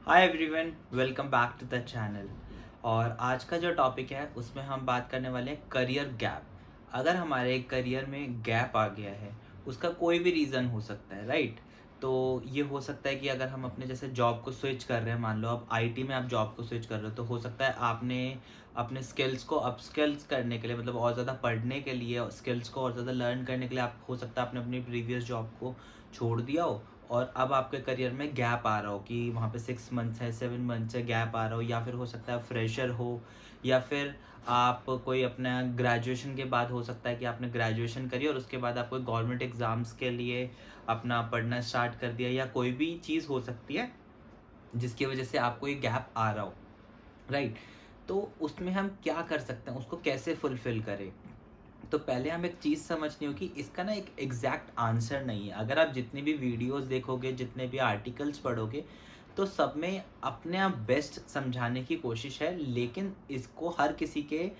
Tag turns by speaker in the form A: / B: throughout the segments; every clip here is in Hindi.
A: Hi everyone, welcome back to the channel. और आज का जो टॉपिक है उसमें हम बात करने वाले हैं करियर गैप। अगर हमारे करियर में गैप आ गया है, उसका कोई भी रीज़न हो सकता है, राइट? तो ये हो सकता है कि अगर हम अपने जैसे जॉब को स्विच कर रहे हैं, मान लो अब आईटी में आप जॉब को स्विच कर रहे हो, तो हो सकता है आपने अपने स्किल्स को अपस्किल्स करने के लिए, मतलब और ज़्यादा पढ़ने के लिए, स्किल्स को और ज़्यादा लर्न करने के लिए आप हो सकता है आपने अपनी प्रीवियस जॉब को छोड़ दिया हो और अब आपके करियर में गैप आ रहा हो कि वहाँ पे 6 मंथ्स है, 7 मंथ्स है गैप आ रहा हो, या फिर हो सकता है फ्रेशर हो, या फिर आप कोई अपना ग्रेजुएशन के बाद हो सकता है कि आपने ग्रेजुएशन करी और उसके बाद आप कोई गवर्नमेंट एग्ज़ाम्स के लिए अपना पढ़ना स्टार्ट कर दिया, या कोई भी चीज़ हो सकती है जिसकी वजह से आपको ये गैप आ रहा हो, राइट? तो उसमें हम क्या कर सकते हैं, उसको कैसे फुलफ़िल करें? तो पहले हमें एक चीज़ समझनी होगी, इसका ना एक एग्जैक्ट आंसर नहीं है। अगर आप जितनी भी वीडियोस देखोगे, जितने भी आर्टिकल्स पढ़ोगे, तो सब में अपने आप बेस्ट समझाने की कोशिश है, लेकिन इसको हर किसी के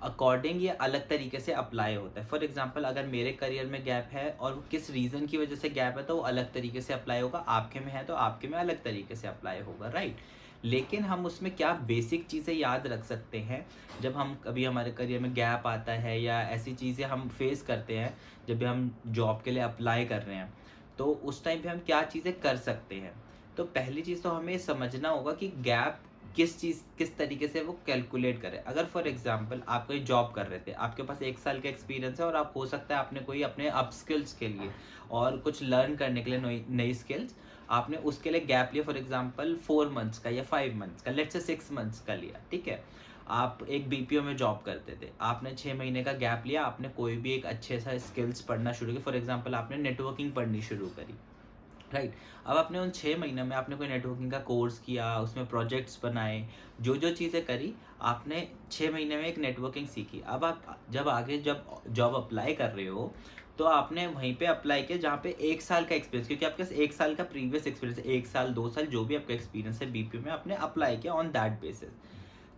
A: अकॉर्डिंग ये अलग तरीके से अप्लाई होता है। फॉर एग्जांपल, अगर मेरे करियर में गैप है और वो किस रीज़न की वजह से गैप है, तो वो अलग तरीके से अप्लाई होगा। आपके में है तो आपके में अलग तरीके से अप्लाई होगा, राइट? लेकिन हम उसमें क्या बेसिक चीज़ें याद रख सकते हैं, जब हम कभी हमारे करियर में गैप आता है या ऐसी चीज़ें हम फेस करते हैं, जब भी हम जॉब के लिए अप्लाई कर रहे हैं, तो उस टाइम पे हम क्या चीज़ें कर सकते हैं। तो पहली चीज़ तो हमें समझना होगा कि गैप किस तरीके से वो कैलकुलेट करें। अगर फॉर एग्जांपल आप कोई जॉब कर रहे थे, आपके पास 1 साल का एक्सपीरियंस है और आप हो सकता है आपने कोई अपने अपस्किल्स के लिए और कुछ लर्न करने के लिए नई नई स्किल्स आपने उसके लिए गैप लिया, फॉर एग्जांपल 4 मंथ्स का या 5 मंथ्स का, लेट्स से 6 मंथ्स का लिया, ठीक है? आप एक बीपीओ में जॉब करते थे, आपने 6 महीने का गैप लिया, आपने कोई भी एक अच्छे सा स्किल्स पढ़ना शुरू किया, फॉर एग्जांपल आपने नेटवर्किंग पढ़नी शुरू करी, राइट? अब आपने उन 6 महीनों में आपने कोई नेटवर्किंग का कोर्स किया, उसमें प्रोजेक्ट्स बनाए, जो जो चीज़ें करी, आपने 6 महीने में एक नेटवर्किंग सीखी। अब आप जब आगे जब जॉब अप्लाई कर रहे हो, तो आपने वहीं पे अप्लाई किया जहाँ पे 1 साल का एक्सपीरियंस, क्योंकि आपके पास 1 साल का प्रीवियस एक्सपीरियंस है, 1 साल 2 साल जो भी आपका एक्सपीरियंस है बीपीओ में, आपने अप्लाई किया ऑन दैट बेसिस।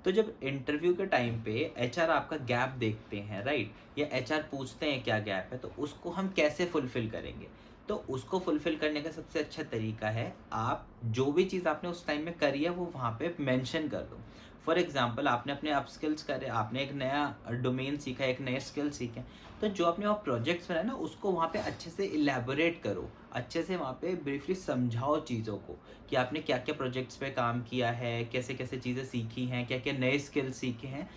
A: तो जब इंटरव्यू के टाइम पे एचआर आपका गैप देखते हैं, राइट, या एचआर पूछते हैं क्या गैप है, तो उसको हम कैसे फुलफिल करेंगे? तो उसको फुलफिल करने का सबसे अच्छा तरीका है, आप जो भी चीज़ आपने उस टाइम में करी है वो वहाँ पे मेंशन कर दो। फॉर एग्जांपल, आपने अपने अपस्किल्स करे, आपने एक नया डोमेन सीखा, एक नए स्किल सीखे, तो जो आपने वहाँ प्रोजेक्ट्स बनाए ना, उसको वहाँ पे अच्छे से इलेबोरेट करो, अच्छे से वहाँ पे ब्रीफली समझाओ चीज़ों को कि आपने क्या-क्या प्रोजेक्ट्स पे काम किया है, कैसे-कैसे चीज़ें सीखी हैं, क्या-क्या नए स्किल्स सीखे हैं,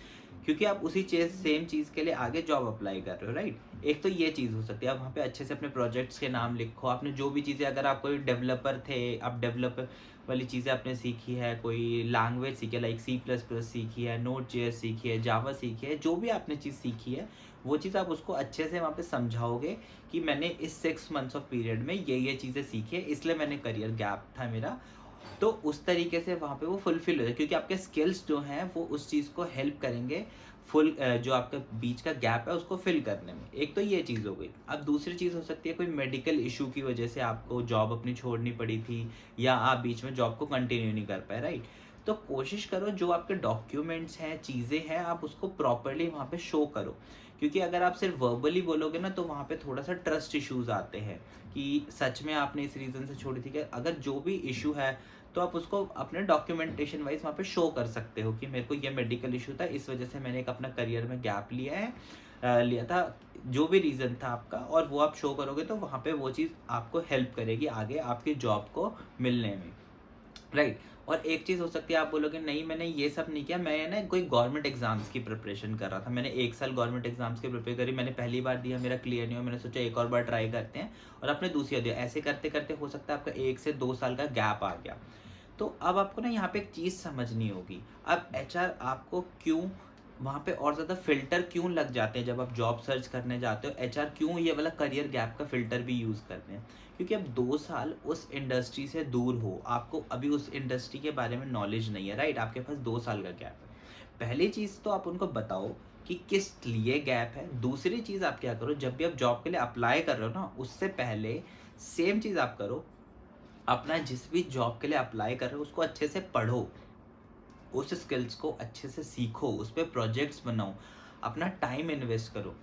A: क्योंकि आप उसी चीज़ सेम चीज़ के लिए आगे जॉब अप्लाई कर रहे हो, राइट? एक तो ये चीज़ हो सकती है, आप वहाँ पे अच्छे से अपने प्रोजेक्ट्स के नाम लिखो, आपने जो भी चीज़ें, अगर आप कोई डेवलपर थे, आप डेवलपर वाली चीज़ें आपने सीखी है, कोई लैंग्वेज सीखी है लाइक सी प्लस प्लस सीखी है, नोड जेएस सीखी है, जावा सीखी है, जो भी आपने चीज़ सीखी है, वो चीज़ आप उसको अच्छे से वहाँ पे समझाओगे कि मैंने इस 6 मंथ्स ऑफ पीरियड में ये चीज़ें सीखी है, इसलिए मैंने करियर गैप था मेरा। तो उस तरीके से वहाँ पे वो फुलफ़िल हो जाए, क्योंकि आपके स्किल्स जो हैं वो उस चीज़ को हेल्प करेंगे, जो आपका बीच का गैप है उसको फ़िल करने में। एक तो ये चीज़ हो गई। अब दूसरी चीज़ हो सकती है, कोई मेडिकल इश्यू की वजह से आपको जॉब अपनी छोड़नी पड़ी थी, या आप बीच में जॉब को कंटिन्यू नहीं कर पाए, राइट? तो कोशिश करो जो आपके डॉक्यूमेंट्स हैं, चीज़ें हैं, आप उसको प्रॉपर्ली वहाँ पे शो करो। क्योंकि अगर आप सिर्फ वर्बली बोलोगे ना, तो वहाँ पे थोड़ा-सा ट्रस्ट इश्यूज़ आते हैं कि सच में आपने इस रीज़न से छोड़ी थी क्या? अगर जो भी इश्यू है, तो आप उसको अपने डॉक्यूमेंटेशन वाइज़ वहाँ पे शो कर सकते हो कि मेरे को ये मेडिकल इश्यू था, इस वजह से मैंने एक अपना करियर में गैप लिया है, लिया था, जो भी रीज़न था आपका, और वो आप शो करोगे तो वहाँ पे वो चीज़ आपको हेल्प करेगी आगे आपकी जॉब को मिलने में, राइट? और एक चीज़ हो सकती है, आप बोलोगे नहीं मैंने ये सब नहीं किया, मैं ना कोई गवर्नमेंट एग्ज़ाम्स की प्रिपरेशन कर रहा था, मैंने 1 साल गवर्नमेंट एग्ज़ाम्स की प्रिपेयर करी, मैंने पहली बार दिया, मेरा क्लियर नहीं हुआ, मैंने सोचा एक और बार ट्राई करते हैं, और आपने दूसरी बार दिया। ऐसे करते-करते हो सकता है आपका 1 से 2 साल का गैप आ गया। तो अब आपको ना यहाँ पे एक चीज़ समझनी होगी। अब एचआर आपको क्यों वहाँ पे और ज़्यादा फ़िल्टर क्यों लग जाते हैं, जब आप जॉब सर्च करने जाते हो, एचआर क्यों ये वाला करियर गैप का फ़िल्टर भी यूज़ करते हैं? क्योंकि आप 2 साल उस इंडस्ट्री से दूर हो, आपको अभी उस इंडस्ट्री के बारे में नॉलेज नहीं है, राइट? आपके पास 2 साल का गैप है। पहली चीज़ तो आप उनको बताओ कि किस लिए गैप है। दूसरी चीज़ आप क्या करो, जब भी आप जॉब के लिए अप्लाई कर रहे हो ना, उससे पहले सेम चीज़ आप करो, अपना जिस भी जॉब के लिए अप्लाई कर रहे हो उसको अच्छे से पढ़ो, उस स्किल्स को अच्छे से सीखो, उस पे प्रोजेक्ट्स बनाओ, अपना टाइम इन्वेस्ट करो।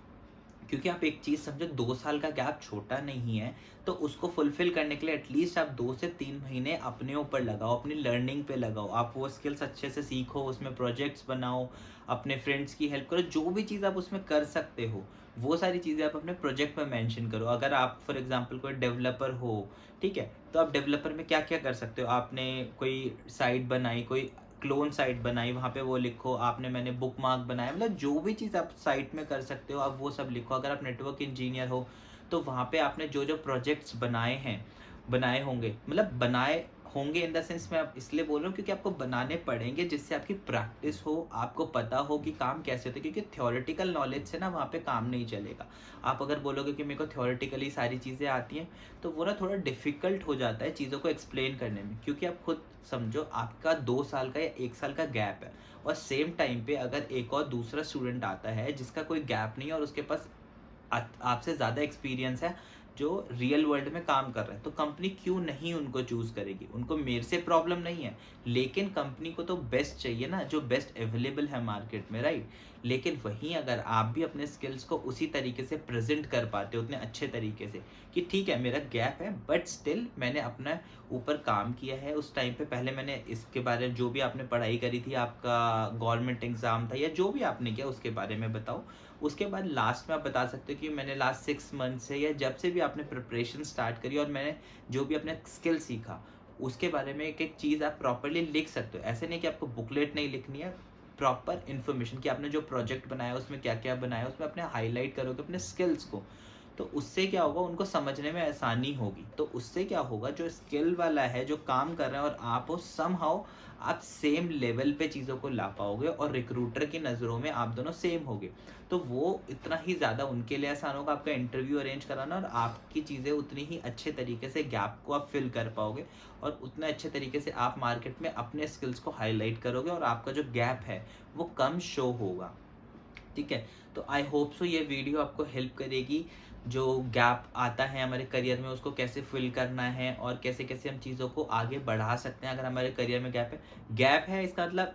A: क्योंकि आप एक चीज़ समझो, 2 साल का गैप छोटा नहीं है, तो उसको फुलफ़िल करने के लिए एटलीस्ट आप 2 से 3 महीने अपने ऊपर लगाओ, अपनी लर्निंग पे लगाओ। आप वो स्किल्स अच्छे से सीखो, उसमें प्रोजेक्ट्स बनाओ, अपने फ्रेंड्स की हेल्प करो, जो भी चीज़ आप उसमें कर सकते हो, वो सारी चीज़ें आप अपने प्रोजेक्ट में मेंशन करो। अगर आप फॉर एग्ज़ाम्पल कोई डेवलपर हो, ठीक है? तो आप डेवलपर में क्या-क्या कर सकते हो? आपने कोई साइट बनाई, कोई क्लोन साइट बनाई, वहाँ पे वो लिखो, मैंने बुकमार्क बनाया, मतलब जो भी चीज़ आप साइट में कर सकते हो, आप वो सब लिखो। अगर आप नेटवर्क इंजीनियर हो, तो वहाँ पे आपने जो-जो प्रोजेक्ट्स बनाए हैं, बनाए होंगे, मतलब बनाए होंगे इन द सेंस मैं अब इसलिए बोल रहा हूँ क्योंकि आपको बनाने पड़ेंगे, जिससे आपकी प्रैक्टिस हो, आपको पता हो कि काम कैसे होता है, क्योंकि थ्योरेटिकल नॉलेज से ना वहाँ पे काम नहीं चलेगा। आप अगर बोलोगे कि मेरे को थ्योरेटिकली सारी चीज़ें आती हैं, तो वो ना थोड़ा डिफ़िकल्ट हो जाता है चीज़ों को एक्सप्लेन करने में, क्योंकि आप खुद समझो, आपका 2 साल का या 1 साल का गैप है, और सेम टाइम पे अगर एक और दूसरा स्टूडेंट आता है जिसका कोई गैप नहीं है और उसके पास आपसे ज़्यादा एक्सपीरियंस है, जो रियल वर्ल्ड में काम कर रहे हैं, तो कंपनी क्यों नहीं उनको चूज़ करेगी? उनको मेरे से प्रॉब्लम नहीं है, लेकिन कंपनी को तो बेस्ट चाहिए ना, जो बेस्ट अवेलेबल है मार्केट में, राइट? लेकिन वहीं अगर आप भी अपने स्किल्स को उसी तरीके से प्रेज़ेंट कर पाते हो, उतने अच्छे तरीके से, कि ठीक है मेरा गैप है, बट स्टिल मैंने अपना ऊपर काम किया है उस टाइम पे, पहले मैंने इसके बारे में जो भी आपने पढ़ाई करी थी, आपका गवर्नमेंट एग्ज़ाम था या जो भी आपने किया उसके बारे में बताओ। उसके बाद लास्ट में आप बता सकते हो कि मैंने लास्ट 6 मंथ से या जब से भी आपने प्रिपरेशन स्टार्ट करी और मैंने जो भी अपने स्किल सीखा, उसके बारे में एक-एक चीज़ आप प्रॉपर्ली लिख सकते हो। ऐसे नहीं कि आपको बुकलेट नहीं लिखनी है, प्रॉपर इन्फॉर्मेशन कि आपने जो प्रोजेक्ट बनाया उसमें क्या-क्या बनाया, उसमें अपने हाइलाइट करोगे अपने स्किल्स को। तो उससे क्या होगा, उनको समझने में आसानी होगी। तो उससे क्या होगा, जो स्किल वाला है, जो काम कर रहा है और आप हो, समहाउ आप सेम लेवल पे चीज़ों को ला पाओगे और रिक्रूटर की नज़रों में आप दोनों सेम होगे। तो वो इतना ही ज़्यादा उनके लिए आसान होगा आपका इंटरव्यू अरेंज कराना, और आपकी चीज़ें उतनी ही अच्छे तरीके से गैप को आप फिल कर पाओगे, और उतने अच्छे तरीके से आप मार्केट में अपने स्किल्स को हाईलाइट करोगे, और आपका जो गैप है वो कम शो होगा। ठीक है? तो आई होप सो ये वीडियो आपको हेल्प करेगी, जो गैप आता है हमारे करियर में उसको कैसे फिल करना है और कैसे-कैसे हम चीज़ों को आगे बढ़ा सकते हैं अगर हमारे करियर में गैप है। गैप है इसका मतलब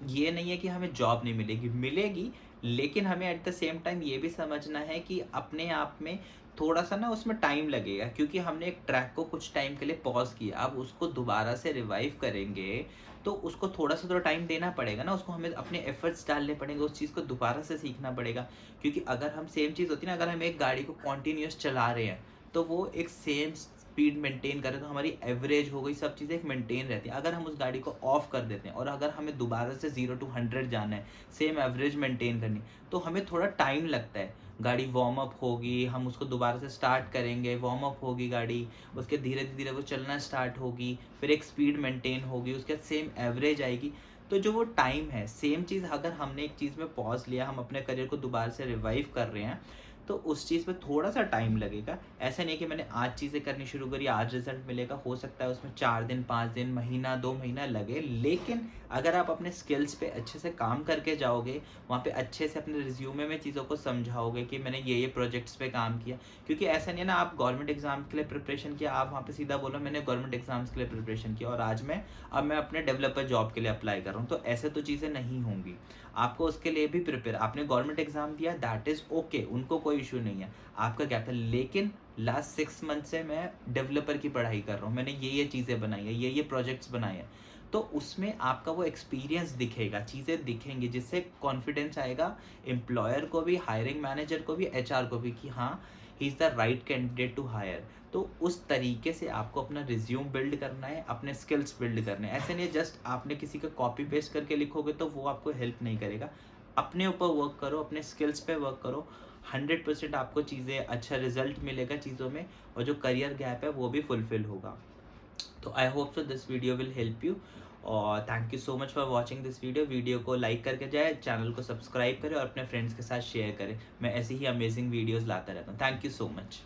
A: ये नहीं है कि हमें जॉब नहीं मिलेगी, मिलेगी, लेकिन हमें एट द सेम टाइम ये भी समझना है कि अपने आप में थोड़ा-सा ना उसमें टाइम लगेगा, क्योंकि हमने एक ट्रैक को कुछ टाइम के लिए पॉज़ किया, अब उसको दोबारा से रिवाइव करेंगे, तो उसको थोड़ा-सा तो टाइम देना पड़ेगा ना, उसको हमें अपने एफर्ट्स डालने पड़ेंगे, उस चीज़ को दोबारा से सीखना पड़ेगा। क्योंकि अगर हम सेम चीज़ होती है ना, अगर हम एक गाड़ी को कंटीन्यूअस चला रहे हैं, तो वो एक सेम स्पीड मेंटेन करें तो हमारी एवरेज हो गई, सब चीज़ें एक मेंटेन रहती हैं। अगर हम उस गाड़ी को ऑफ कर देते हैं और अगर हमें दोबारा से 0 टू 100 जाना है, सेम एवरेज मेंटेन करनी, तो हमें थोड़ा टाइम लगता है। गाड़ी वार्म अप होगी, हम उसको दोबारा से स्टार्ट करेंगे, वार्म अप होगी गाड़ी, उसके धीरे-धीरे वो चलना स्टार्ट होगी, फिर एक स्पीड मेंटेन होगी, उसके बाद सेम एवरेज आएगी। तो जो वो टाइम है, सेम चीज़ अगर हमने एक चीज़ में पॉज़ लिया, हम अपने करियर को दोबारा से रिवाइव कर रहे हैं, तो उस चीज़ में थोड़ा-सा टाइम लगेगा। ऐसा नहीं कि मैंने आज चीज़ें करनी शुरू करी, आज रिज़ल्ट मिलेगा, हो सकता है उसमें 4 दिन, 5 दिन, महीना, 2 महीना लगे। लेकिन अगर आप अपने स्किल्स पे अच्छे से काम करके जाओगे, वहाँ पे अच्छे से अपने रिज़्यूमे में चीज़ों को समझाओगे कि मैंने ये प्रोजेक्ट्स पे काम किया। क्योंकि ऐसा नहीं है ना, आप गवर्नमेंट एग्ज़ाम के लिए प्रिपरेशन किया, आप वहाँ पे सीधा बोलो मैंने गवर्नमेंट एग्ज़ाम्स के लिए प्रिपरेशन किया और अब मैं अपने डेवलपर जॉब के लिए अप्लाई कर रहा हूँ। तो ऐसे तो चीज़ें नहीं होंगी। आपको उसके लिए भी प्रिपेयर, आपने गवर्नमेंट एग्ज़ाम दिया, दैट इज़ ओके, उनको कोई इश्यू नहीं है। आपका क्या था, लेकिन लास्ट 6 मंथ से मैं डेवलपर की पढ़ाई कर रहा हूँ। मैंने ये चीज़ें बनाई हैं, ये प्रोजेक्ट्स बनाए हैं। तो उसमें आपका वो एक्सपीरियंस दिखेगा, चीज़ें दिखेंगी, जिससे कॉन्फिडेंस आएगा एम्प्लॉयर को भी, हायरिंग मैनेजर को भी, एचआर को भी, कि हाँ, he is the right candidate to hire. तो उस तरीके से आपको अपना रिज्यूम बिल्ड करना है, अपने स्किल्स बिल्ड करने हैं। ऐसे नहीं जस्ट आपने किसी का कॉपी पेस्ट करके लिखोगे तो वो आपको हेल्प नहीं करेगा। अपने ऊपर वर्क करो, अपने स्किल्स पे वर्क करो, 100% आपको चीज़ें अच्छा रिज़ल्ट मिलेगा चीज़ों में, और जो करियर गैप है वो भी फुलफ़िल होगा। तो I hope so this video will help you, और thank you so much for watching this video. Video को लाइक करके जाए, चैनल को सब्सक्राइब करें और अपने फ्रेंड्स के साथ शेयर करें। मैं ऐसी ही अमेजिंग वीडियोज़ लाता रहता हूँ। Thank you so much.